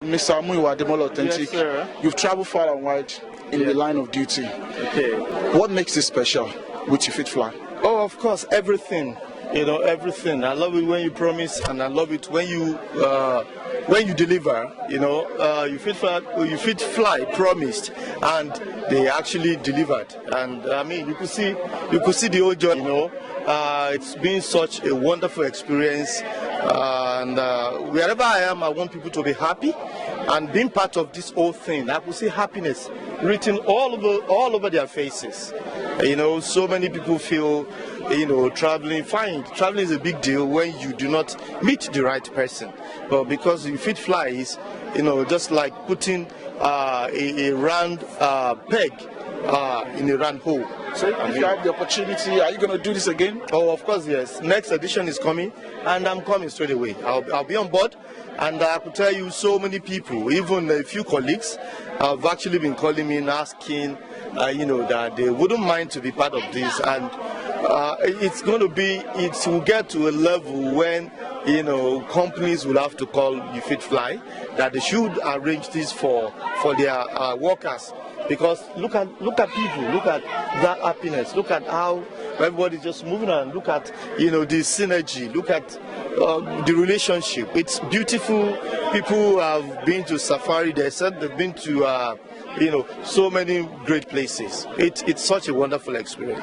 Mr. Muyiwa Ademola, authentic. Yes, sir. You've traveled far and wide in the line of duty. Okay. What makes it special with Ufitfly? Oh, of course, everything. You know, everything. I love it when you promise, and I love it when you deliver. You know, Ufitfly promised, and they actually delivered. And I mean, you could see the whole journey. You know, it's been such a wonderful experience. And wherever I am, I want people to be happy. And being part of this whole thing, I could see happiness written all over their faces. You know, so many people feel, you know, traveling is a big deal when you do not meet the right person. But because Ufitfly is, you know, just like putting a round peg in a round hole. So if you have the opportunity, are you going to do this again? Oh, of course, yes. Next edition is coming, and I'm coming straight away. I'll be on board, and I could tell you so many people, even a few colleagues, have actually been calling me and asking, you know, that they wouldn't mind to be part of this, and it will get to a level when, you know, companies will have to call Ufitfly that they should arrange this for their workers. Because look at people, look at that happiness, look at how everybody's just moving on, look at, you know, the synergy, look at the relationship. It's beautiful. People have been to safari, they said they've been to, you know, so many great places. It's such a wonderful experience.